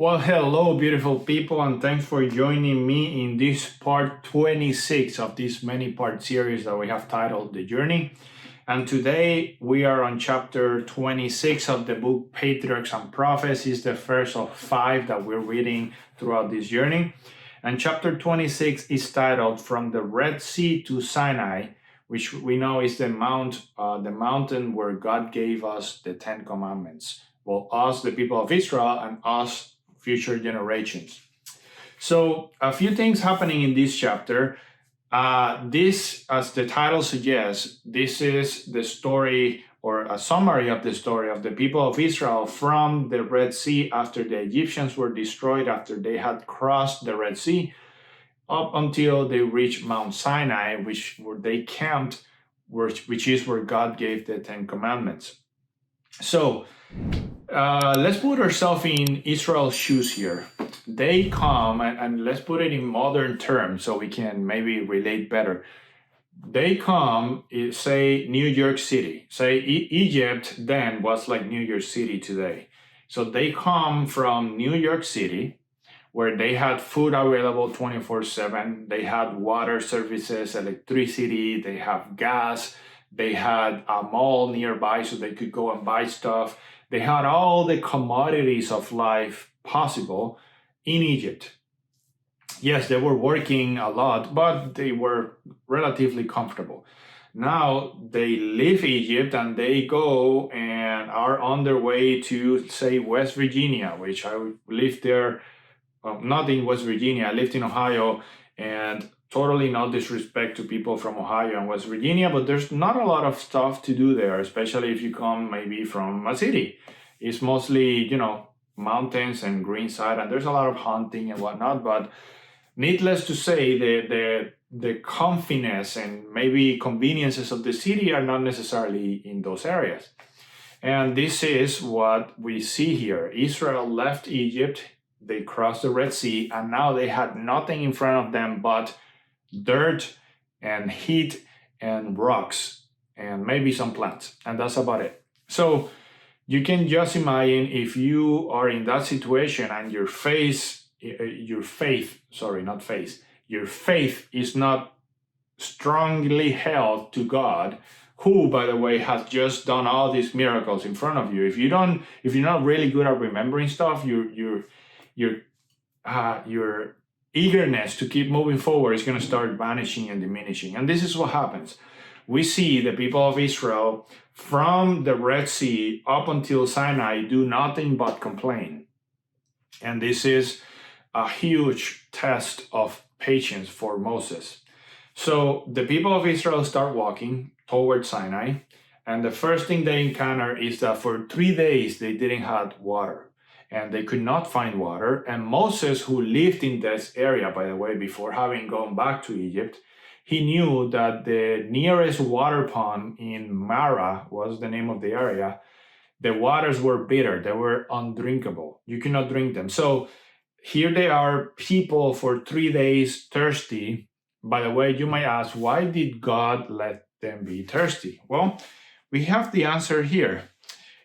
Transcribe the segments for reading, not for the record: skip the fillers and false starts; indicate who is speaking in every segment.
Speaker 1: Well, hello, beautiful people, and thanks for joining me in this part 26 of this many-part series that we have titled The Journey. And today we are on chapter 26 of the book Patriarchs and Prophets. It's the first of 5 that we're reading throughout this journey. And chapter 26 is titled From the Red Sea to Sinai, which we know is the mountain where God gave us the 10 Commandments. Well, us, the people of Israel, and us, future generations. So a few things happening in this chapter. This, as the title suggests, this is the story or a summary of the story of the people of Israel from the Red Sea after the Egyptians were destroyed, after they had crossed the Red Sea, up until they reached Mount Sinai, where they camped, which is where God gave the 10 Commandments. So let's put ourselves in Israel's shoes here. They come, and let's put it in modern terms so we can maybe relate better. They come, say, New York City. Say Egypt then was like New York City today. So they come from New York City, where they had food available 24/7. They had water services, electricity, they have gas. They had a mall nearby so they could go and buy stuff. They had all the commodities of life possible in Egypt. Yes, they were working a lot, but they were relatively comfortable. Now they leave Egypt and they go and are on their way to, say, West Virginia, which I lived there, not in West Virginia, I lived in Ohio, and totally no disrespect to people from Ohio and West Virginia, but there's not a lot of stuff to do there, especially if you come maybe from a city. It's mostly, mountains and green side, and there's a lot of hunting and whatnot, but needless to say, the comfiness and maybe conveniences of the city are not necessarily in those areas. And this is what we see here. Israel left Egypt, they crossed the Red Sea, and now they had nothing in front of them but dirt and heat and rocks and maybe some plants, and that's about it. So you can just imagine if you are in that situation and your faith is not strongly held to God, who, by the way, has just done all these miracles in front of you. If you're not really good at remembering stuff, your eagerness to keep moving forward is going to start vanishing and diminishing. And this is what happens. We see the people of Israel from the Red Sea up until Sinai do nothing but complain. And this is a huge test of patience for Moses. So the people of Israel start walking towards Sinai, and the first thing they encounter is that for 3 days they didn't have water. And they could not find water. And Moses, who lived in this area, by the way, before having gone back to Egypt, he knew that the nearest water pond in Mara was the name of the area. The waters were bitter. They were undrinkable. You cannot drink them. So here they are, people for 3 days thirsty. By the way, you might ask, why did God let them be thirsty? Well, we have the answer here.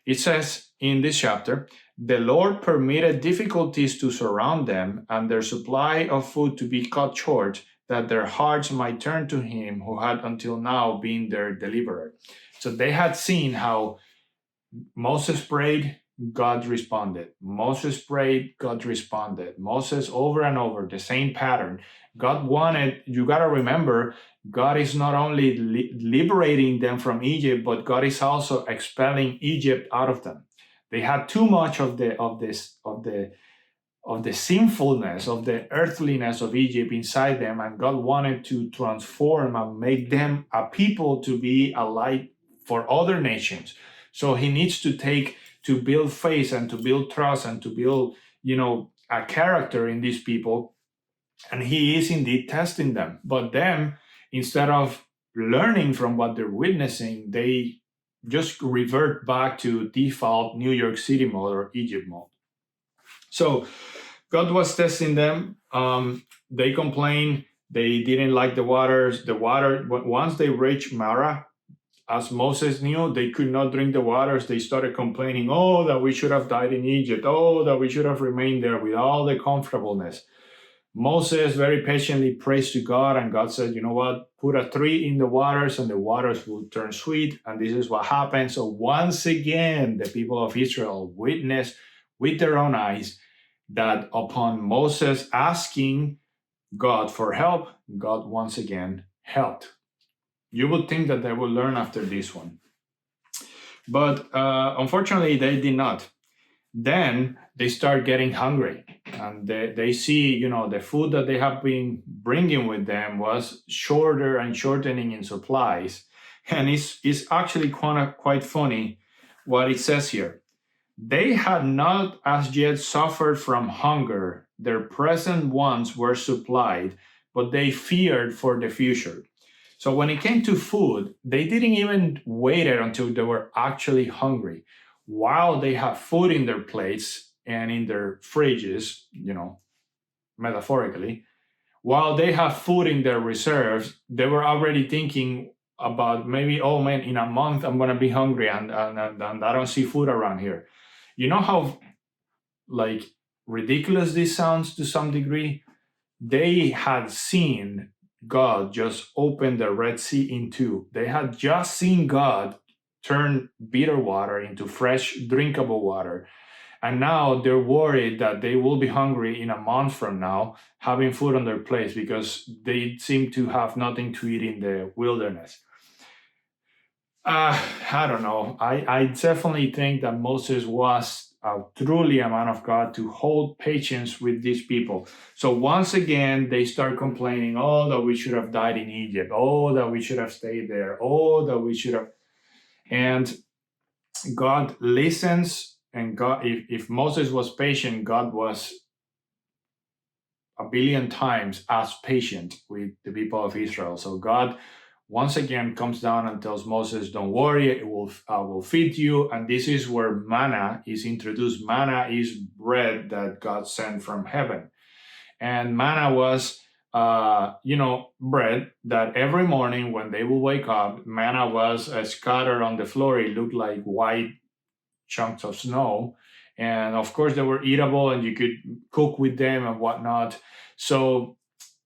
Speaker 1: It says in this chapter, the Lord permitted difficulties to surround them and their supply of food to be cut short, that their hearts might turn to him who had until now been their deliverer. So they had seen how Moses prayed, God responded. Moses prayed, God responded. Moses over and over, the same pattern. God wanted, you got to remember, God is not only liberating them from Egypt, but God is also expelling Egypt out of them. They had too much of the sinfulness, of the earthliness of Egypt inside them, and God wanted to transform and make them a people to be a light for other nations. So he needs to build faith and to build trust and to build, a character in these people. And he is indeed testing them. But them, instead of learning from what they're witnessing, they just revert back to default New York City mode or Egypt mode. So God was testing them. They complained. They didn't like the water, once they reached Mara, as Moses knew, they could not drink the waters. They started complaining, oh, that we should have died in Egypt. Oh, that we should have remained there with all the comfortableness. Moses very patiently prays to God, and God said, you know what, put a tree in the waters and the waters will turn sweet. And this is what happened. So once again, the people of Israel witnessed with their own eyes that upon Moses asking God for help, God once again helped. You would think that they would learn after this one. But unfortunately, they did not. Then they start getting hungry, and they see, the food that they have been bringing with them was shorter and shortening in supplies. And it's actually quite funny what it says here. They had not as yet suffered from hunger. Their present wants were supplied, but they feared for the future. So when it came to food, they didn't even wait until they were actually hungry. While they have food in their plates and in their fridges, metaphorically, while they have food in their reserves, they were already thinking about maybe, oh man, in a month I'm going to be hungry and I don't see food around here. You know how ridiculous this sounds to some degree? They had seen God just open the Red Sea in two. They had just seen God turn bitter water into fresh, drinkable water. And now they're worried that they will be hungry in a month from now, having food on their plates because they seem to have nothing to eat in the wilderness. I don't know. I definitely think that Moses was truly a man of God to hold patience with these people. So once again, they start complaining, oh, that we should have died in Egypt. Oh, that we should have stayed there. Oh, that we should have. And God listens, and God, if Moses was patient, God was a billion times as patient with the people of Israel. So God once again comes down and tells Moses, don't worry, I will feed you. And this is where manna is introduced. Manna is bread that God sent from heaven. And manna was, bread that every morning when they will wake up, manna was scattered on the floor. It looked like white chunks of snow. And of course, they were eatable and you could cook with them and whatnot. So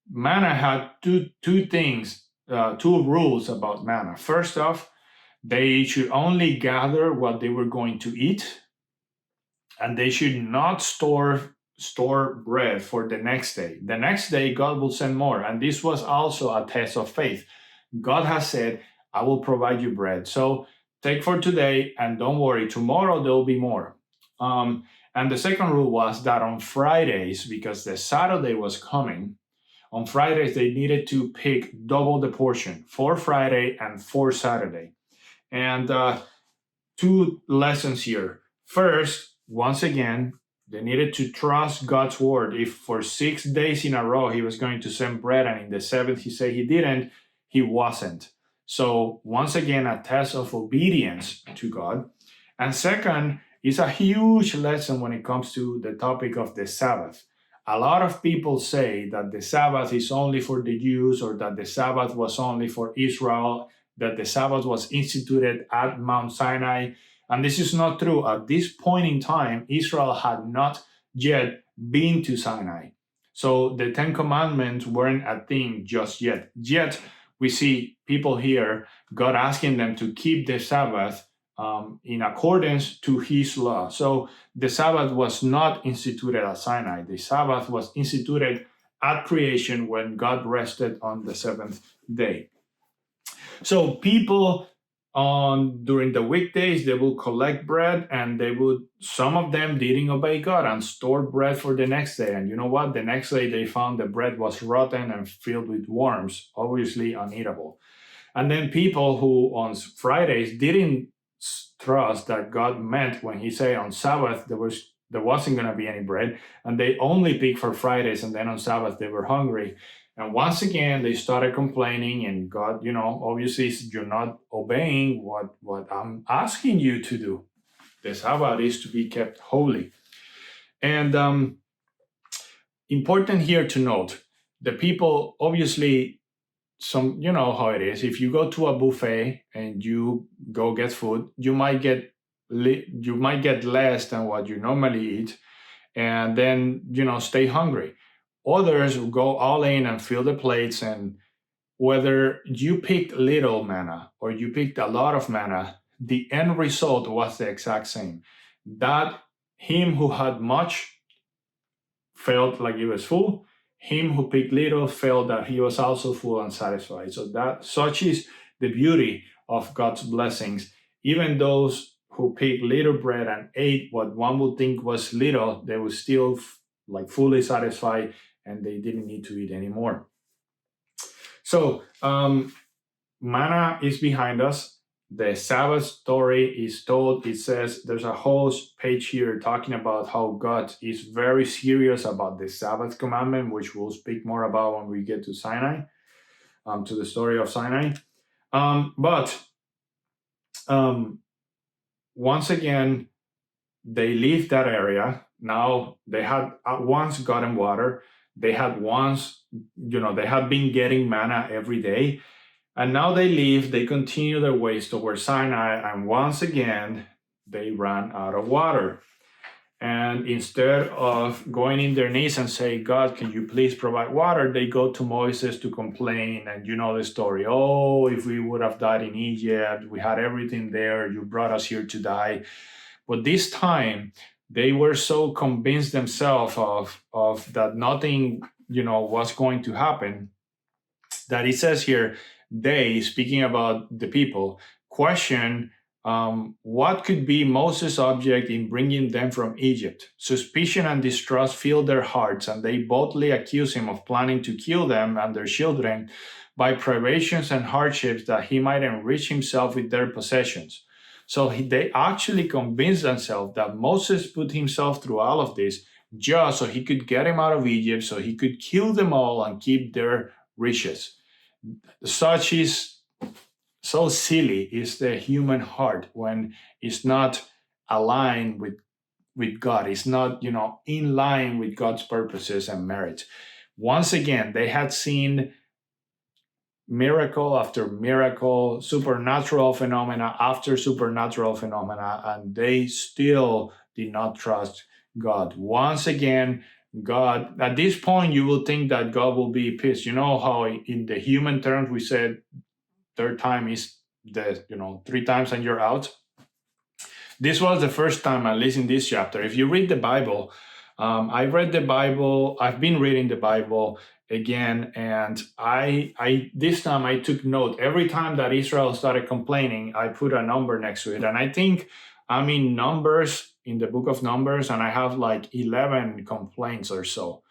Speaker 1: manna had two things. Two rules about manna. First off, they should only gather what they were going to eat, and they should not store bread for the next day. The next day, God will send more. And this was also a test of faith. God has said, I will provide you bread. So take for today, and don't worry, tomorrow there will be more. And the second rule was that on Fridays, because the Saturday was coming, on Fridays, they needed to pick double the portion for Friday and for Saturday. And two lessons here. First, once again, they needed to trust God's word. If for 6 days in a row he was going to send bread and in the seventh he said he didn't, he wasn't. So once again, a test of obedience to God. And second, it's a huge lesson when it comes to the topic of the Sabbath. A lot of people say that the Sabbath is only for the Jews, or that the Sabbath was only for Israel, that the Sabbath was instituted at Mount Sinai. And this is not true. At this point in time, Israel had not yet been to Sinai. So the Ten Commandments weren't a thing just yet. Yet we see people here, God asking them to keep the Sabbath in accordance to his law. So the Sabbath was not instituted at Sinai. The Sabbath was instituted at creation when God rested on the seventh day. So people during the weekdays, they will collect bread, and some of them didn't obey God and stored bread for the next day. And you know what? The next day they found the bread was rotten and filled with worms, obviously uneatable. And then people who on Fridays didn't trust that God meant when he said on Sabbath there wasn't going to be any bread, and they only picked for Fridays, and then on Sabbath they were hungry. And once again they started complaining, and God, obviously you're not obeying what I'm asking you to do. The Sabbath is to be kept holy. And important here to note, the people obviously you know how it is. If you go to a buffet and you go get food, you might get less than what you normally eat, and then stay hungry. Others will go all in and fill the plates, and whether you picked little manna or you picked a lot of manna, the end result was the exact same. That him who had much felt like he was full. Him who picked little felt that he was also full and satisfied. So that such is the beauty of God's blessings. Even those who picked little bread and ate what one would think was little, they were still like fully satisfied, and they didn't need to eat anymore. So manna is behind us. The Sabbath story is told. It says there's a whole page here talking about how God is very serious about the Sabbath commandment, which we'll speak more about when we get to Sinai, to the story of Sinai. But once again, they leave that area. Now they had once gotten water. They had once, they had been getting manna every day. And now they leave, they continue their ways towards Sinai, and once again, they ran out of water. And instead of going in their knees and say, God, can you please provide water? They go to Moses to complain. And you know the story. Oh, if we would have died in Egypt, we had everything there. You brought us here to die. But this time, they were so convinced themselves of that nothing, was going to happen, that it says here, they, speaking about the people, question what could be Moses' object in bringing them from Egypt. Suspicion and distrust fill their hearts, and they boldly accuse him of planning to kill them and their children by privations and hardships that he might enrich himself with their possessions. So they actually convinced themselves that Moses put himself through all of this just so he could get him out of Egypt, so he could kill them all and keep their riches. Such is so silly is the human heart when it's not aligned with God. It's not, in line with God's purposes and merits. Once again, they had seen miracle after miracle, supernatural phenomena after supernatural phenomena, and they still did not trust God. Once again, God, at this point, you will think that God will be pissed. You know how in the human terms we said third time is the, 3 times and you're out. This was the first time, at least in this chapter. If you read the Bible, I've been reading the Bible again, and I this time I took note. Every time that Israel started complaining, I put a number next to it. And I think I'm in Numbers, in the book of Numbers, and I have like 11 complaints or so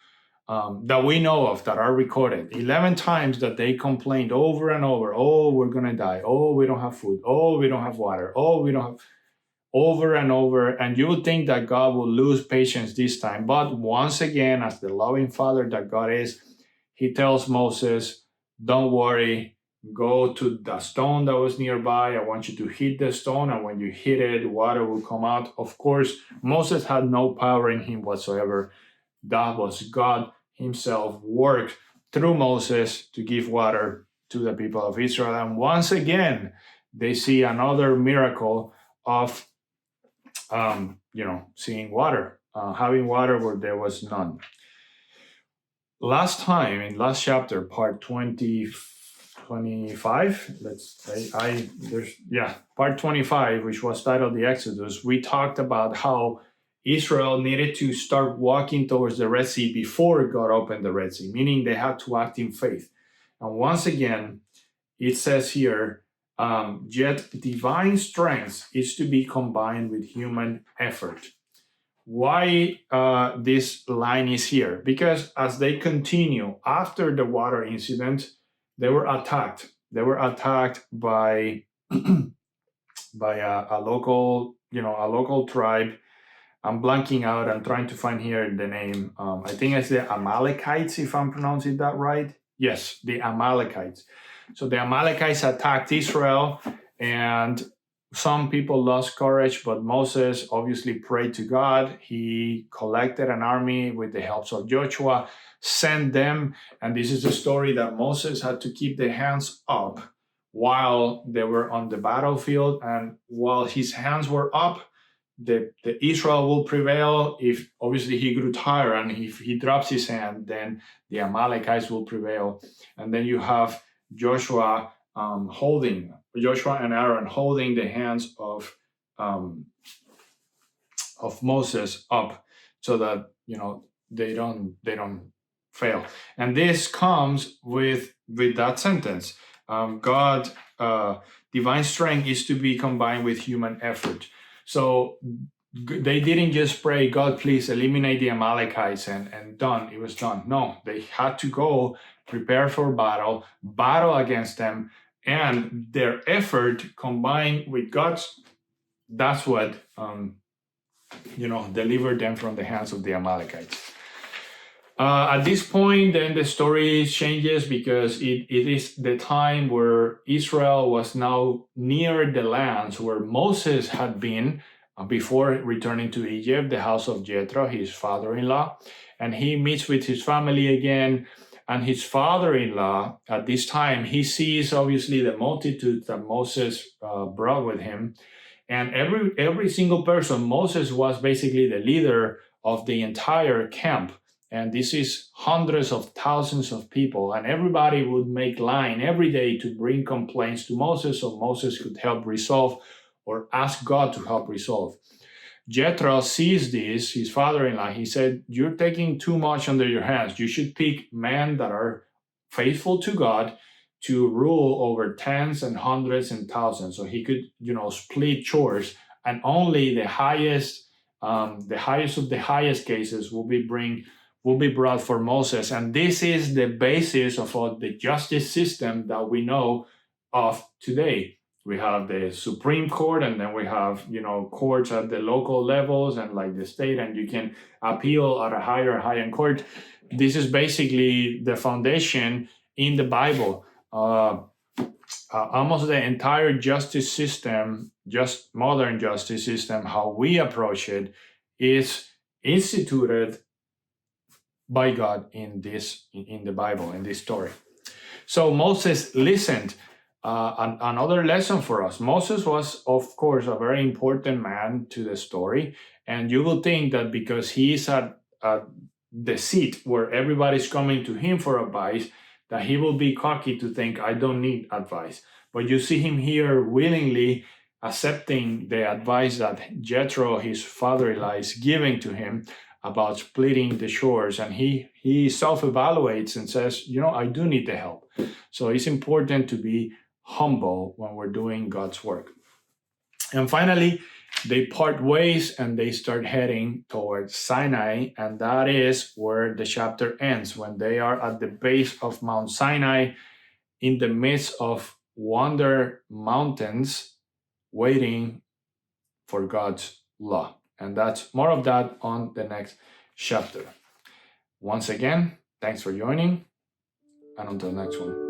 Speaker 1: that we know of that are recorded. 11 times that they complained over and over. Oh, we're going to die. Oh, we don't have food. Oh, we don't have water. Oh, we don't have... Over and over. And you would think that God will lose patience this time. But once again, as the loving Father that God is, he tells Moses, don't worry. Go to the stone that was nearby. I want you to hit the stone, and when you hit it, water will come out. Of course, Moses had no power in him whatsoever. That was God himself worked through Moses to give water to the people of Israel. And once again, they see another miracle of, seeing water, having water where there was none. Last time, in last chapter, part 25, part 25, which was titled the Exodus, we talked about how Israel needed to start walking towards the Red Sea before God opened the Red Sea, meaning they had to act in faith. And once again, it says here, yet divine strength is to be combined with human effort. Why this line is here? Because as they continue after the water incident, they were attacked. They were attacked by by a local tribe. I'm blanking out. I'm trying to find here the name. I think it's the Amalekites, if I'm pronouncing that right. Yes, the Amalekites. So the Amalekites attacked Israel, and some people lost courage, but Moses obviously prayed to God. He collected an army with the help of Joshua, sent them, and this is the story that Moses had to keep the hands up while they were on the battlefield, and while his hands were up, the Israel will prevail. If obviously he grew tired and if he drops his hand, then the Amalekites will prevail. And then you have Joshua and Aaron holding the hands um, of Moses up so that they don't fail. And this comes with that sentence. God, divine strength is to be combined with human effort. So they didn't just pray, God, please eliminate the Amalekites and done. It was done. No, they had to go prepare for battle against them, and their effort combined with God's, that's what delivered them from the hands of the Amalekites. At this point, then the story changes because it is the time where Israel was now near the lands where Moses had been before returning to Egypt, the house of Jethro, his father-in-law, and he meets with his family again. And his father-in-law, at this time, he sees obviously the multitude that Moses brought with him. And every single person, Moses was basically the leader of the entire camp. And this is hundreds of thousands of people. And everybody would make line every day to bring complaints to Moses so Moses could help resolve or ask God to help resolve. Jethro sees this, his father-in-law. He said, you're taking too much under your hands. You should pick men that are faithful to God to rule over tens and hundreds and thousands. So he could, split chores, and only the highest of the highest cases will be brought for Moses. And this is the basis of all the justice system that we know of today. We have the Supreme Court, and then we have, courts at the local levels and like the state, and you can appeal at a higher court. This is basically the foundation in the Bible. Almost the entire justice system, just modern justice system, how we approach it, is instituted by God in the Bible, in this story. So Moses listened. Another lesson for us. Moses was, of course, a very important man to the story. And you will think that because he is at the seat where everybody's coming to him for advice, that he will be cocky to think, I don't need advice. But you see him here willingly accepting the advice that Jethro, his father-in-law, is giving to him about splitting the shores. And he self-evaluates and says, I do need the help. So it's important to be humble when we're doing God's work. And finally, they part ways and they start heading towards Sinai, and that is where the chapter ends, when they are at the base of Mount Sinai in the midst of wonder mountains waiting for God's law. And that's more of that on the next chapter. Once again, thanks for joining, and until next one.